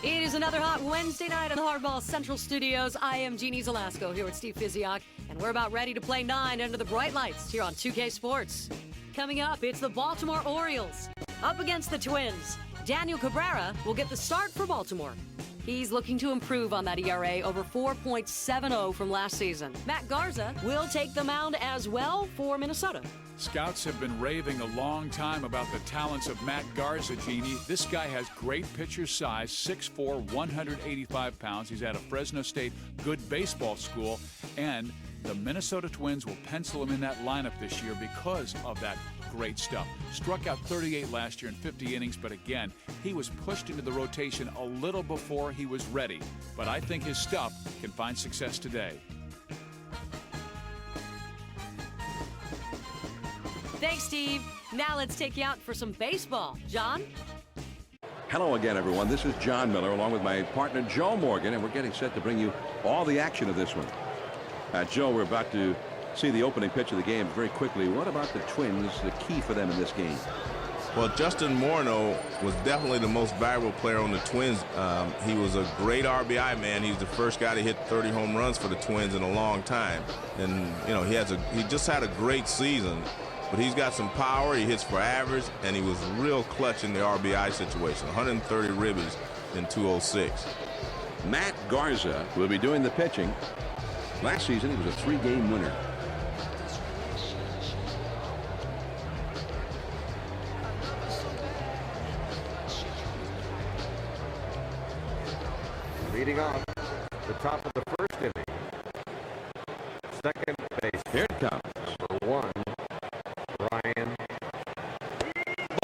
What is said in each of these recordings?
It is another hot Wednesday night at the Hardball Central Studios. I am Jeannie Zelasco here with Steve Fiziak, and we're about ready to play 9 under the bright lights here on 2K Sports. Coming up, it's the Baltimore Orioles up against the Twins. Daniel Cabrera will get the start for Baltimore. He's looking to improve on that ERA over 4.70 from last season. Matt Garza will take the mound as well for Minnesota. Scouts have been raving a long time about the talents of Matt Garza, Jeannie. This guy has great pitcher size, 6'4", 185 pounds. He's at a Fresno State good baseball school, and the Minnesota Twins will pencil him in that lineup this year because of that great stuff. Struck out 38 last year in 50 innings, but again, he was pushed into the rotation a little before he was ready. But I think his stuff can find success today. Thanks, Steve. Now let's take you out for some baseball. John? Hello again, everyone. This is John Miller along with my partner Joe Morgan, and we're getting set to bring you all the action of this one. Joe, we're about to see the opening pitch of the game very quickly. What about the Twins, the key for them in this game? Well, Justin Morneau was definitely the most valuable player on the Twins. He was a great RBI man. He's the first guy to hit 30 home runs for the Twins in a long time. And, you know, he just had a great season. But he's got some power, he hits for average, and he was real clutch in the RBI situation. 130 ribbies in 206. Matt Garza will be doing the pitching. Last season, he was a 3-game winner. Leading off the top of the first inning. Second base. Here it comes. Number 1. Ryan.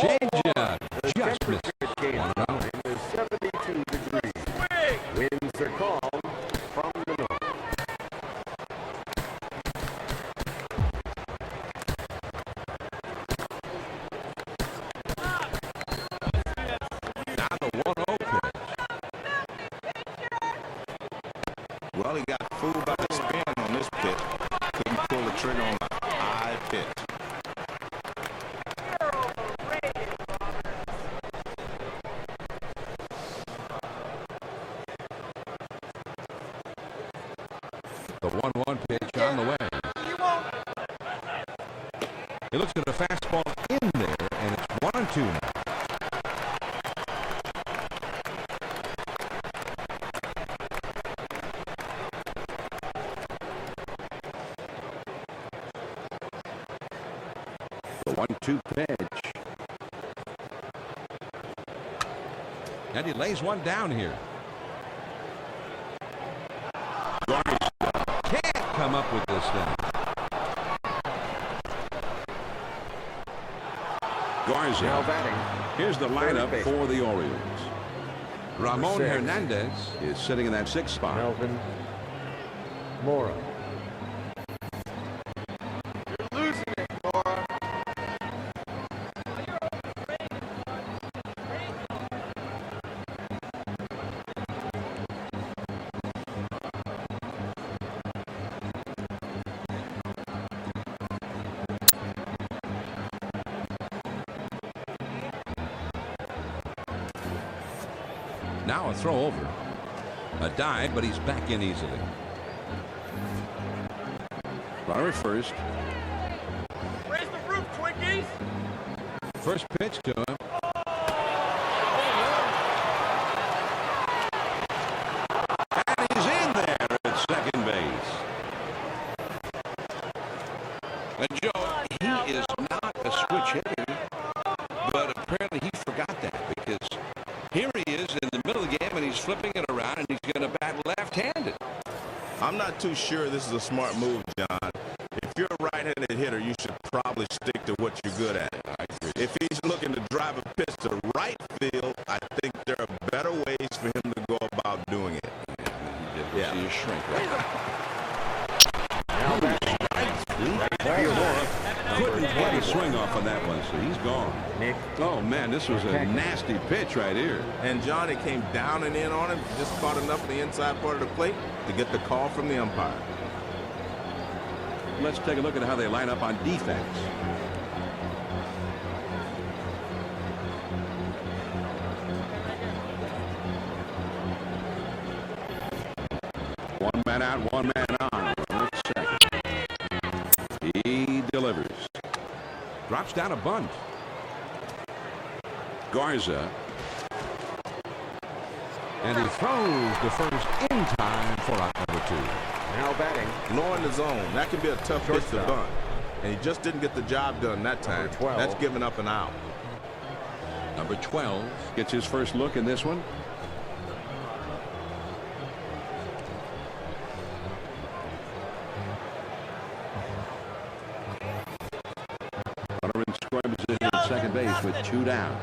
Changeup. The Just temperature missed. game time is 72 degrees. Winds are calm from the north. Now the 1-0 pitch. Well, he got fooled by the spin on this pitch. Couldn't pull the trigger on the high pitch. The 1-1 pitch on the way. He looks at a fastball in there, and it's 1-2 now. The 1-2 pitch. And he lays one down here. Can't come up with this thing. Garza. Now batting. Here's the lineup base. for the Orioles. Ramon 6. Hernandez is sitting in that 6th spot. Melvin Mora. Now a throw over. A dive, but he's back in easily. Runner at first. Raise the roof, Twinkies! First pitch to him. And he's in there at second base. And Joe, he is not a switch hitter, but apparently he forgot that because here he is in the middle of the game and he's flipping it around and he's going to bat left-handed. I'm not too sure this is a smart move, John. If you're a right-handed hitter, you should probably stick to what you're good at. If he's looking to drive a pitch to right field, I think there are better ways for him to go about doing it. Yeah. See his shrink right Now batting. couldn't get a swing off on that one, so he's gone. Nick. Oh, man, this was a nasty pitch right here. And John, it came down and in on him, just caught enough of the inside part of the plate to get the call from the umpire. Let's take a look at how they line up on defense. man out, one man on. Second. He delivers. Drops down a bunt. Garza. And he throws the first in time for out number 2. Now batting. Low in the zone. That can be a tough pitch to bunt. And he just didn't get the job done that time. That's giving up an out. Number 12 gets his first look in this one. Runner in scoring position at second base with 2 down.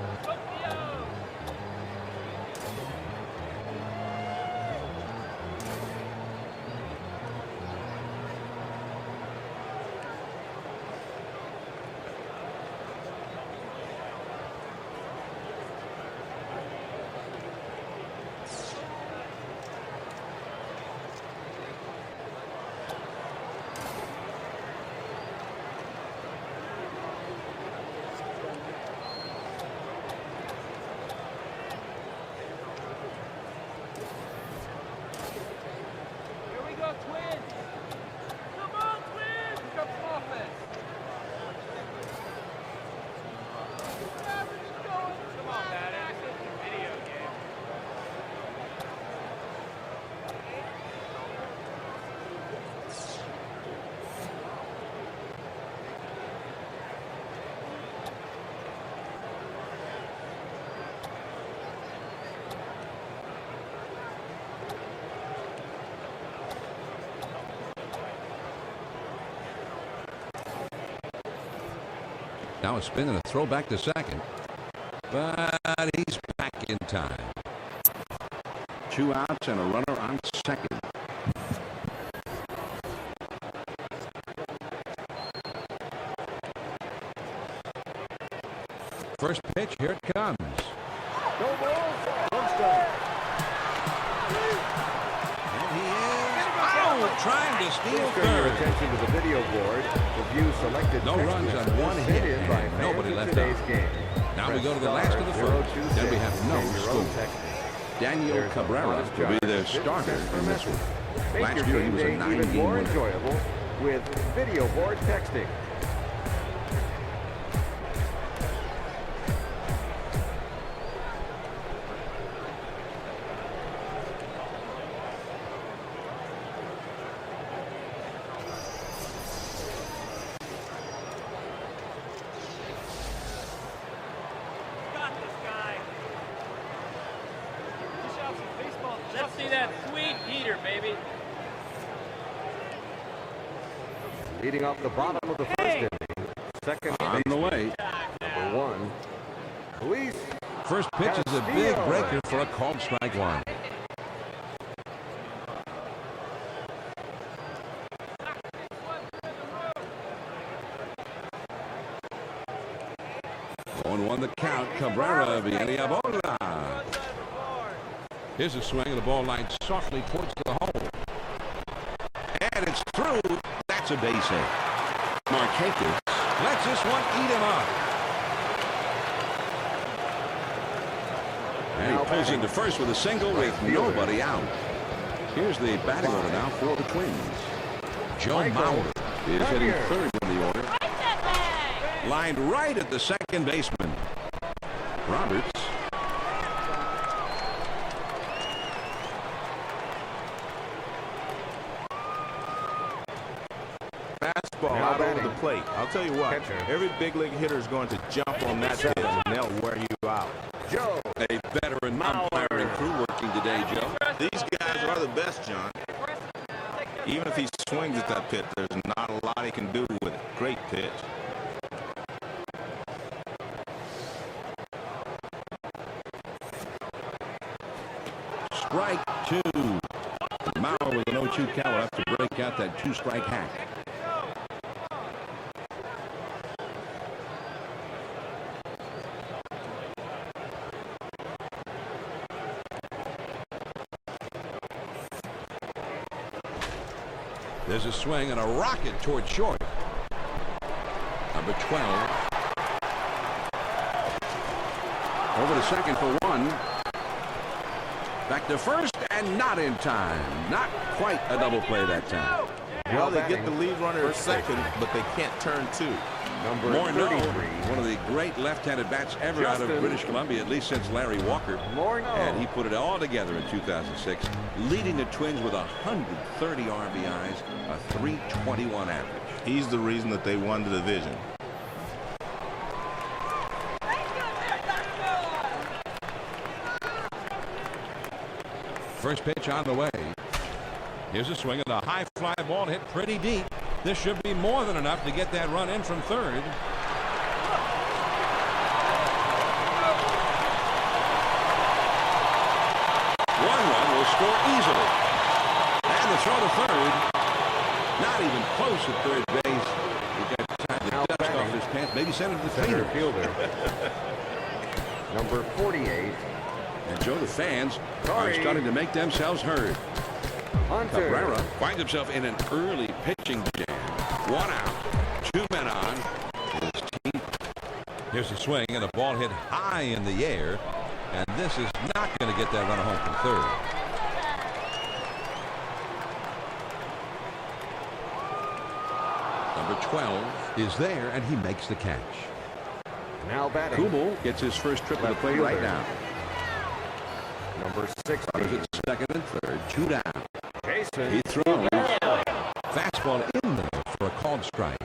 Now a spin and a throw back to second. But he's back in time. 2 outs and a runner on second. First pitch, here it comes. No balls. One strike. And he is out, trying to steal Please turn your third. attention to the video board. Review selected No text runs on messages one sent hit in by and fans nobody in left today's out. game. Now we Press go to the last of the first. 026 Then we have no and your own score. texting. Daniel There's a Cabrera bonus will be charge the of 50 starter cents per in this message. one. Make Last your year he game was a day 9-game even more winner. enjoyable with video board texting. Let's see that sweet heater, baby. Leading off the bottom of the first inning. Second On the way. number 1. Luis. First pitch is a big breaker for a called strike one. On 1 the count. Cabrera viene a bola. Here's a swing and the ball line softly towards the hole. And it's through. That's a base hit. Marquez Lets this one eat him up. and he pulls into first with a single with nobody out. Here's the batting order now for the Twins. Joe Mauer Is hitting third in the order. Lined right at the second baseman. Roberts. Fastball Now out over batting. the plate. I'll tell you what, Catcher. every big league hitter is going to jump on that pitch and they'll wear you out. Joe. A veteran umpiring crew working today, Joe. These guys are the best, John. Even if he swings at that pitch, there's not a lot he can do with it. Great pitch. Strike 2. Mauer with an 0-2 count will have to break out that 2-strike hack. There's a swing and a rocket toward short. Number 12. Over to second for 1. Back to first and not in time. Not quite a double play that time. Well, they get the lead runner at second, but they can't turn two. Number Morneau, 33. one of the great left-handed bats ever out of British Columbia, at least since Larry Walker. Morneau. And he put it all together in 2006, leading the Twins with 130 RBIs, a .321 average. He's the reason that they won the division. First pitch on the way. Here's a swing, and a high fly ball hit pretty deep. This should be more than enough to get that run in from third. One run will score easily. And the throw to third. Not even close at third base. He got time to Now dust batting. off his pants. Maybe send him to the Center cleaner. fielder. Number 48. And Joe, the fans are Sorry. starting to make themselves heard. Hunter. Cabrera finds himself in an early pitching jam. One out, two men on. His team. Here's a swing, and a ball hit high in the air. And this is not going to get that runner home from third. Number 12 Is there, and he makes the catch. Now batting. Kumel gets his first trip of the plate right now. Number 60. Runners at second and third, two down. Jason. He throws. Fastball in there for a called strike.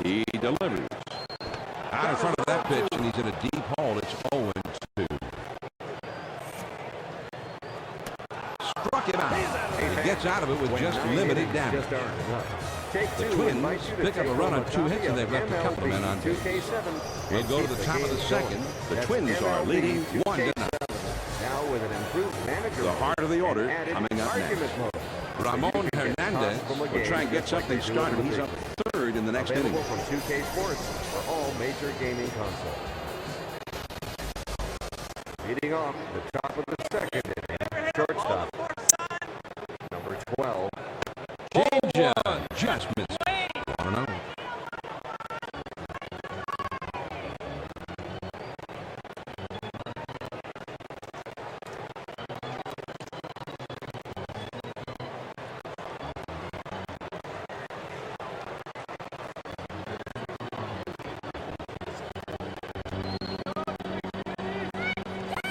He delivers. Out in front of that pitch, and he's in a deep hole. It's 0-2. Struck him out. And he gets out of it with When just 9 limited innings damage. just aren't enough. Take The two Twins invites you to pick up take a run home on 2 hits, and they've left a couple of men on base. 2K7 We'll and go to keep the top of the game second. going. The That's Twins are MLB leading 2K7. 1-0. Now with an improved manager. The heart of the order and added coming up argument next. mode. Ramon You can get Hernandez possible will games try and get just like something they do in started. the He's big up third in the next inning. Available from 2K Sports for all major gaming consoles. Leading off the top of the second inning, shortstop, number 12. Change adjustments. 1-0.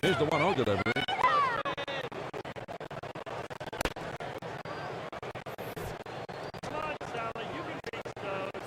Here's the 1-0 delivery. Come on, Sally, you can fix those.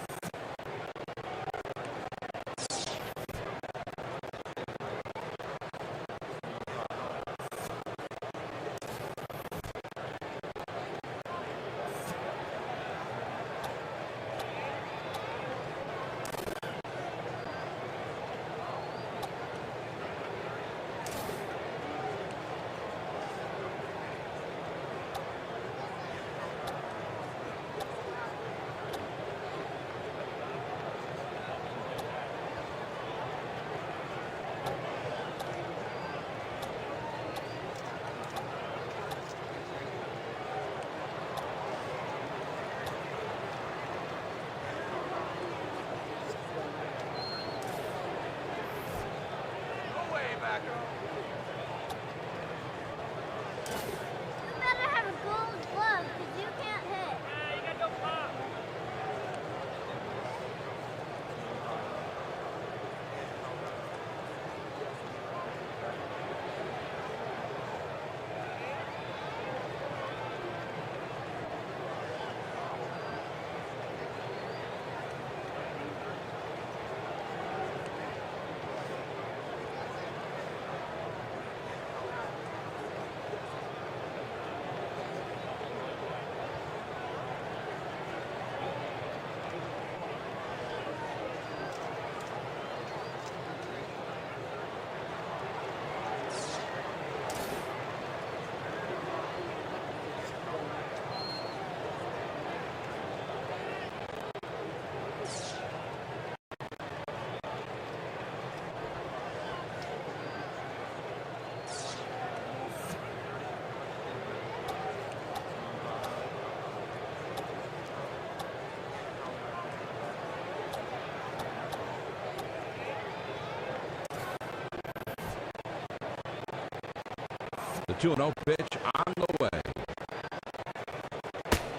The 2-0 pitch on the way.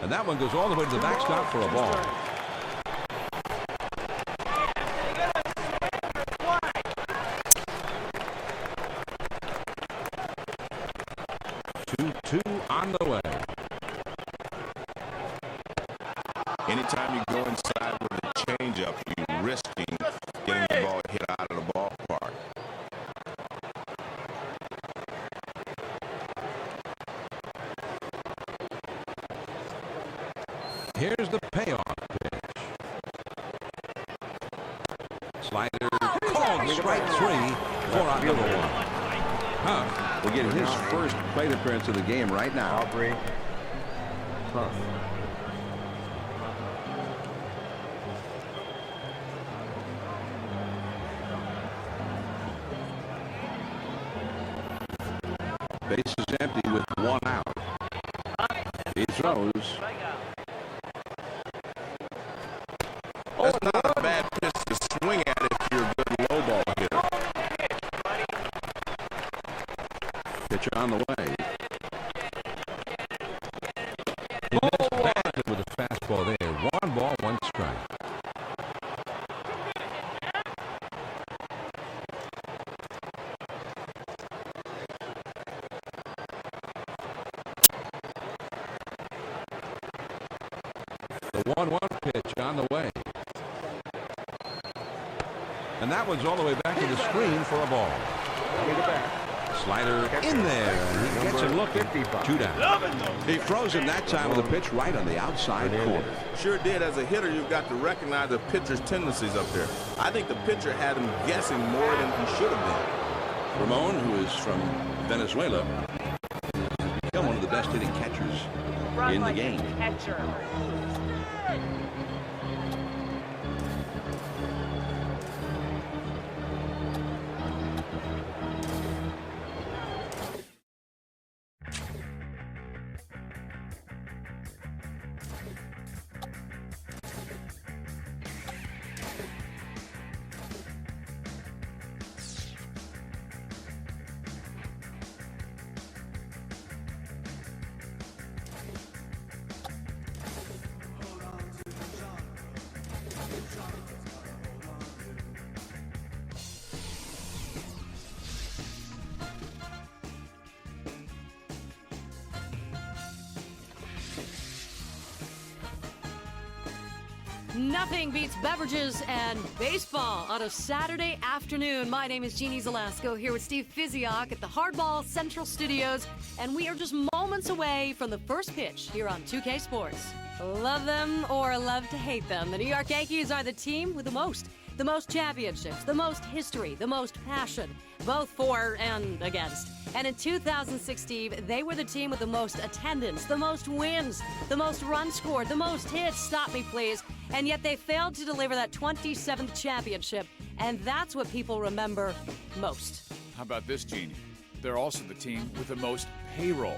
And that one goes all the way to the backstop for a ball. Two on the way. Anytime you go inside with a changeup, you're risking getting the ball hit out of the ballpark. Here's the payoff pitch. Slider called strike 3 for out number 1. We're getting his first plate appearance of the game right now. Aubrey Huff. Base is empty with 1 out. He throws. That's not a bad pitch to swing at if you're a good low ball hitter. Pitch on the way. He missed back with a fastball there. 1 ball, 1 strike. The 1-1 pitch on the way. And that one's all the way back to the screen for a ball. Slider in there, and he gets him looking. 2 down. He froze him that time with a pitch right on the outside corner. Sure did. As a hitter, you've got to recognize the pitcher's tendencies up there. I think the pitcher had him guessing more than he should have been. Ramon, who is from Venezuela, has become one of the best hitting catchers in the game. Nothing beats beverages and baseball on a Saturday afternoon. My name is Jeannie Zelasco here with Steve Fizioc at the Hardball Central Studios, and we are just moments away from the first pitch here on 2K Sports. Love them or love to hate them, the New York Yankees are the team with the most championships, the most history, the most passion, both for and against. And in 2006, Steve, they were the team with the most attendance, the most wins, the most runs scored, the most hits. Stop me, please. And yet they failed to deliver that 27th championship, and that's what people remember most. How about this, Jeannie? They're also the team with the most payroll.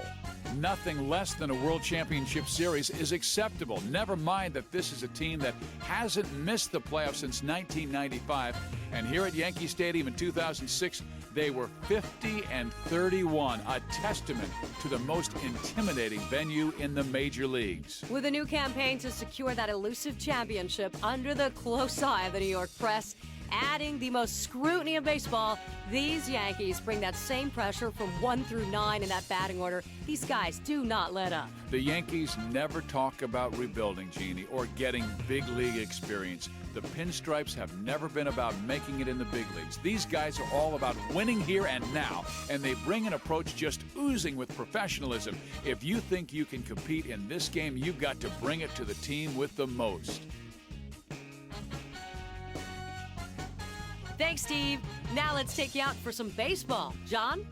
Nothing less than a World Championship Series is acceptable. Never mind that this is a team that hasn't missed the playoffs since 1995. And here at Yankee Stadium in 2006, they were 50-31, a testament to the most intimidating venue in the major leagues. With a new campaign to secure that elusive championship under the close eye of the New York press, adding the most scrutiny of baseball, these Yankees bring that same pressure from 1 through 9 in that batting order. These guys do not let up. The Yankees never talk about rebuilding, Jeannie, or getting big league experience. The Pinstripes have never been about making it in the big leagues. These guys are all about winning here and now, and they bring an approach just oozing with professionalism. If you think you can compete in this game, you've got to bring it to the team with the most. Thanks, Steve. Now let's take you out for some baseball. John?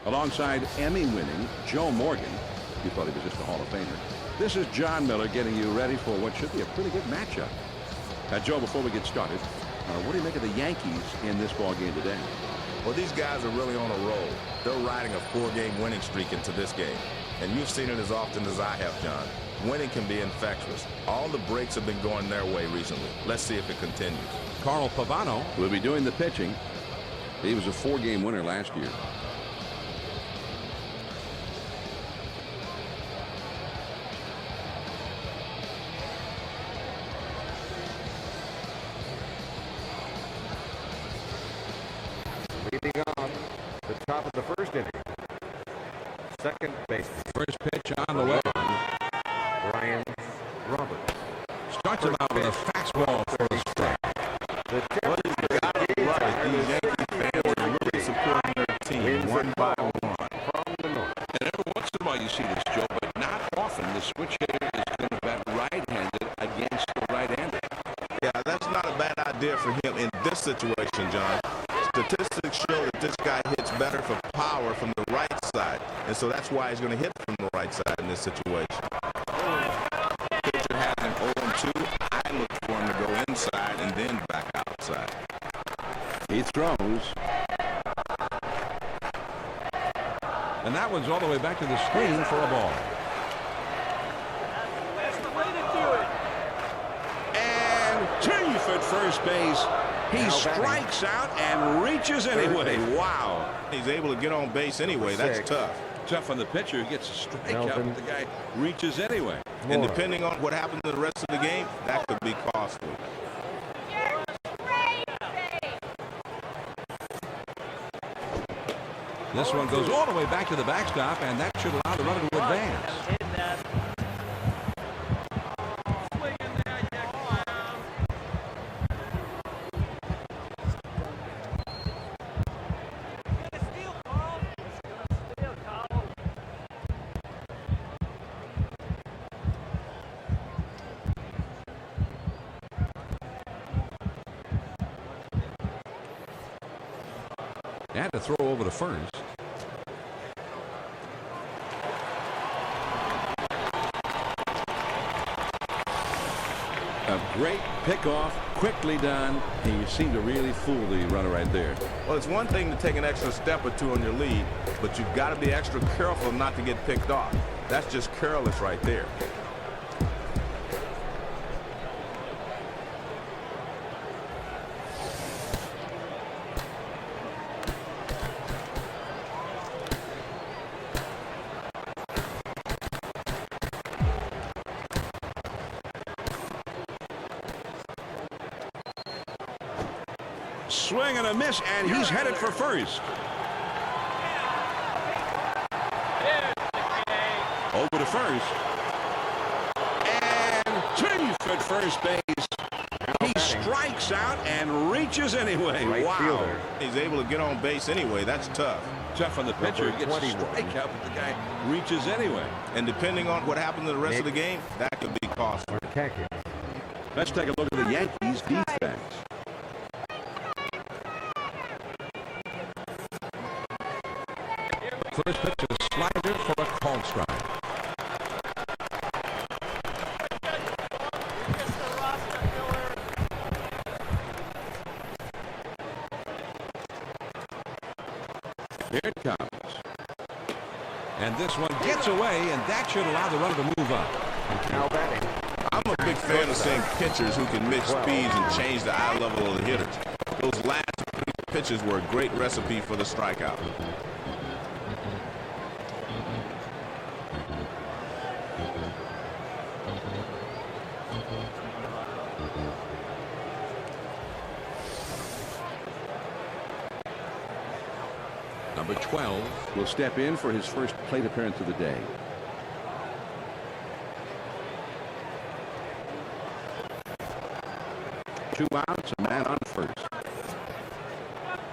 Alongside Emmy-winning Joe Morgan, you thought he was just a Hall of Famer. This is John Miller getting you ready for what should be a pretty good matchup. Joe, before we get started, what do you make of the Yankees in this ball game today? Well, these guys are really on a roll. They're riding a 4-game winning streak into this game. And you've seen it as often as I have, John. Winning can be infectious. All the breaks have been going their way recently. Let's see if it continues. Carl Pavano will be doing the pitching. He was a 4-game winner last year. top of the first inning. Second baseman. First pitch on the way. Ryan Roberts. Starts him out with a fastball for the strike. The These Yankee fans are really supporting their team one by one. From the north. And every once in a while you see this, Joe, but not often. The switch hitter is going to bat right-handed against the right-hander. Yeah, that's not a bad idea for him in this situation, John. Statistics show that this guy hits better for power from the right side, and so that's why he's going to hit from the right side in this situation. Pitcher has him 0-2. I look for him to go inside and then back outside. He throws. And that one's all the way back to the screen for a ball. And Turf at first base. He strikes out and reaches anyway. Wow. He's able to get on base anyway. That's tough. Tough on the pitcher who gets a strikeout, but the guy reaches anyway. And depending on what happens in the rest of the game, that could be costly. This one goes all the way back to the backstop, and that should allow the runner to advance. Had to throw over to first. A great pickoff, quickly done. And you seem to really fool the runner right there. Well, it's one thing to take an extra step or two on your lead, but you've got to be extra careful not to get picked off. That's just careless right there. Swing and a miss, and he's headed for first. Over to first. And Turf at first base. He strikes out and reaches anyway. Wow. He's able to get on base anyway. That's tough. Tough on the pitcher who gets a strikeout, but the guy reaches anyway. And depending on what happens in the rest of the game, that could be costly. Let's take a look at the Yankees defense. First pitch is a slider for a called strike. Here it comes. And this one gets away, and that should allow the runner to move up. Now batting. I'm a big fan of seeing pitchers who can mix speeds and change the eye level of the hitters. Those last three pitches were a great recipe for the strikeout. Number 12 will step in for his first plate appearance of the day. Two outs, a man on first.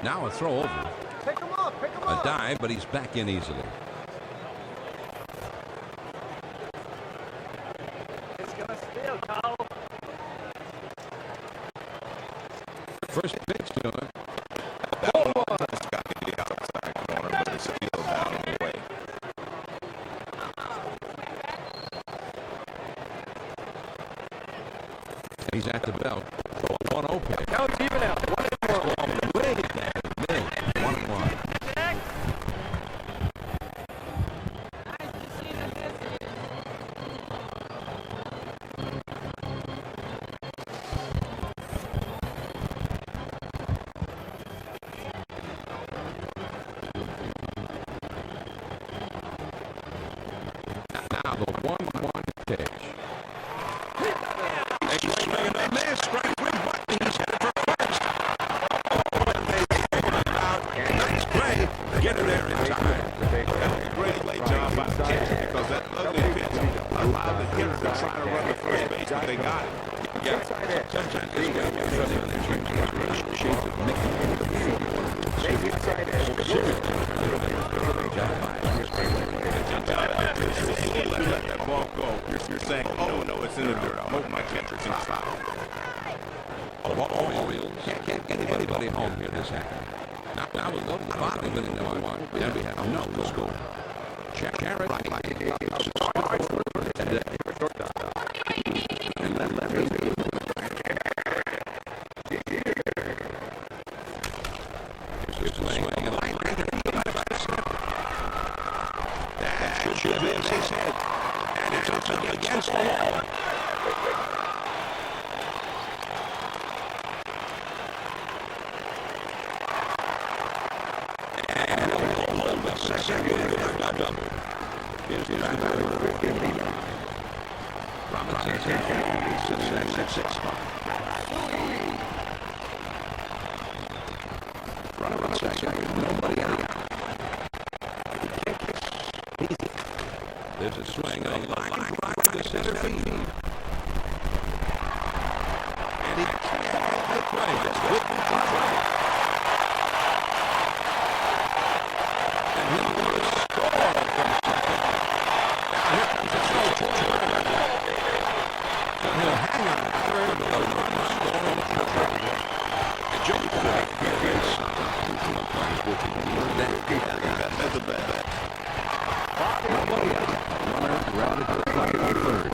Now a throw over. Pick him up, pick him A dive, but he's back in easily. It's gonna steal, Kyle. First pitch to him. It's got to be outside corner, but it's still down on the way. He's at the belt. 1-0 pitch. Count's even out. 1-1. Way down. 1-1. Now the 1-1 pitch. A swing and a miss. Strike three, but he's headed for first. about the catcher because that ugly pitch allowed the hitter to try to run the first base, but they got it. Yeah, sometimes this guy will trouble in the shape of Mickey. Let that ball go. You're saying, oh, no, it's in the dirt. I hope my catcher can foul. Orioles can't get anybody home here this afternoon. Now we'll go to the bottom of inning number 1. Then we have no score. Jarrett and let that should be his head. And it's up against the wall. Runner on second, nobody out. There's a swing on the line drive to center field. And he can't make the play. That's good. And he'll score from second. Now here comes the throw. So he'll hang on at third with a run scoring triple. And Joe could have been that's a bad bet. Nobody out. Runner grounded to the bucket on third.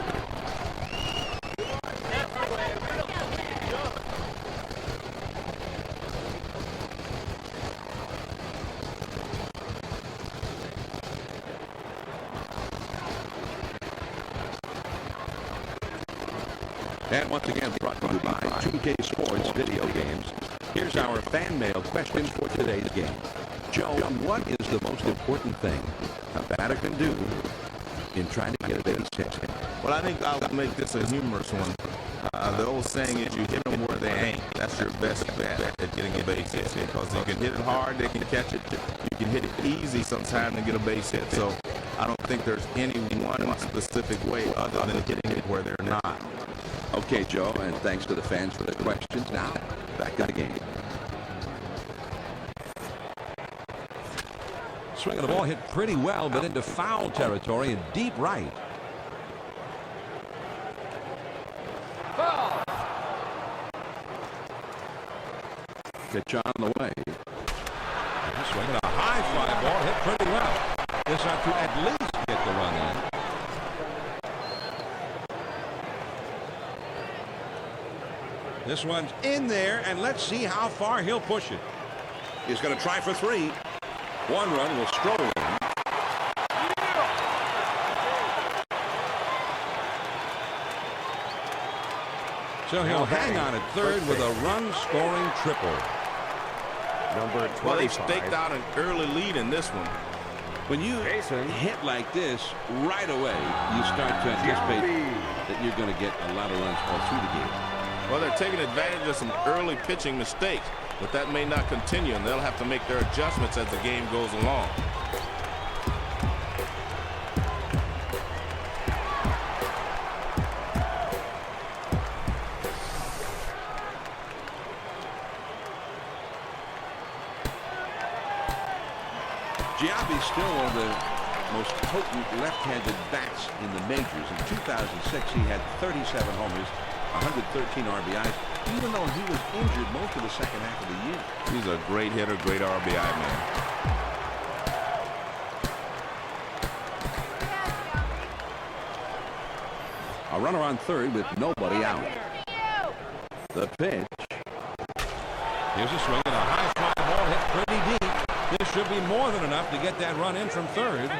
And once again, brought to you by 2K Sports Video Games. Here's our fan mail question for today's game. Joe, what is the most important thing a batter can do in trying to get a base hit? Well, I think I'll make this a humorous one. The old saying is you hit them where they ain't. That's your best bet at getting a base hit because you can hit it hard, they can catch it. You can hit it easy sometimes and get a base hit. So I don't think there's any one specific way other than hitting it where they're not. Okay, Joe, and thanks to the fans for the questions. Now, back to the game. Swing of the ball hit pretty well, but into foul territory and deep right. Pitch on the way. Swing of a high fly ball hit pretty well. This ought to at least get the run in. This one's in there, and let's see how far he'll push it. He's going to try for 3. One run will stroll in. So he'll hang on at third with a run-scoring triple. Number 25. Well, they staked out an early lead in this one. When you hit like this right away, you start to anticipate that you're going to get a lot of runs all through the game. Well, they're taking advantage of some early pitching mistakes, but that may not continue, and they'll have to make their adjustments as the game goes along. Giambi's still one of the most potent left-handed bats in the majors. In 2006, he had 37 homers, 113 RBIs, even though he was injured most of the second half of the year. He's a great hitter, great RBI man. A runner on third with nobody out. The pitch. Here's a swing and a high fly ball hit pretty deep. This should be more than enough to get that run in from third.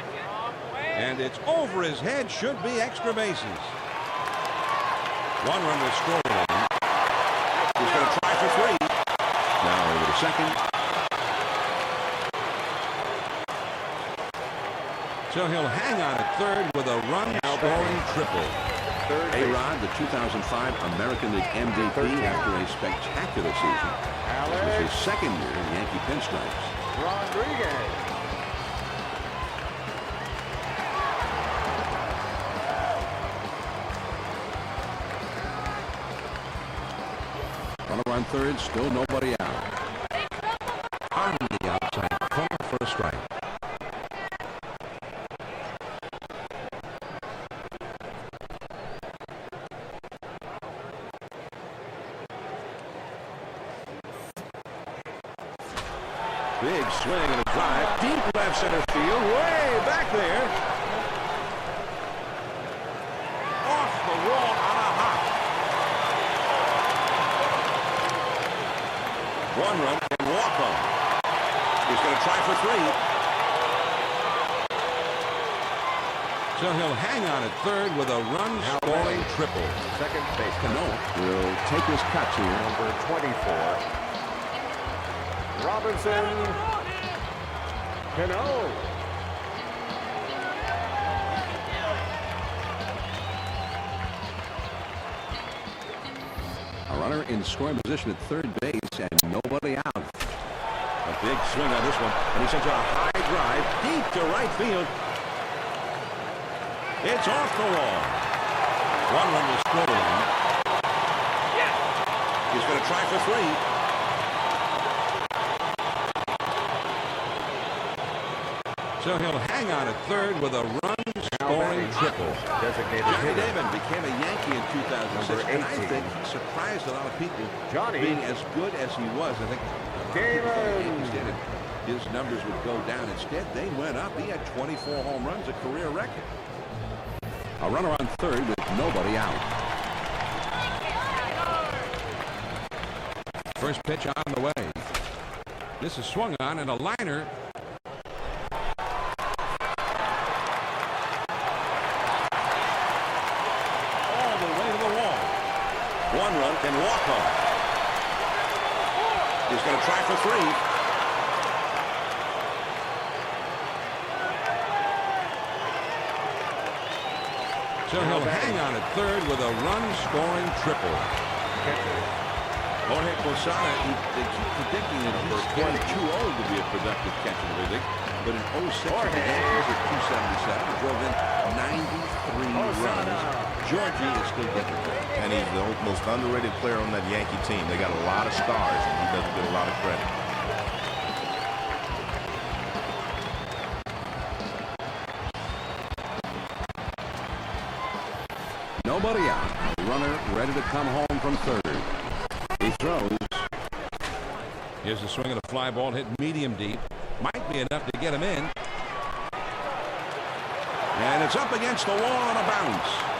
And it's over his head, should be extra bases. One run will score in. He's going to try for 3. Now over to second. So he'll hang on at third with a run-scoring triple. A-Rod, the 2005 American League MVP after a spectacular season. This was his second year in Yankee pinstripes. Rodriguez. on third, still nobody out. On the outside corner for a strike. Big swing and a drive. Deep left center field. Way back there. Off the wall on a hop. One run and walk on. He's going to try for three. So he'll hang on at third with a run-scoring triple. Second base. Cano will take his cuts here. Number 24. Robinson Cano. A runner in scoring position at third base and nobody out. A big swing on this one, and he sends a high drive deep to right field. It's off the wall. One run will score in. He's going to try for three. So he'll hang on at third with a run-scoring triple. Designated Johnny hitter. Damon became a Yankee in 2006, and I think surprised a lot of people being as good as he was. I think Yankees did it. His numbers would go down. Instead, they went up. He had 24 home runs, a career record. A runner on third with nobody out. First pitch on the way. This is swung on and a liner. All the way to the wall. One run and walk on. He's going to try for three. So he'll hang on at third with a run-scoring triple. Jorge Posada, they keep predicting that he's getting too old to be a productive catcher, really. But in 06, the Yankees at 277, he drove in 93 runs. Georgie is still getting it. And he's the most underrated player on that Yankee team. They got a lot of stars, and he doesn't get a lot of credit. Nobody out. A runner ready to come home from third. He throws. Here's the swing of the fly ball hit medium deep. Might be enough to get him in. And it's up against the wall on a bounce.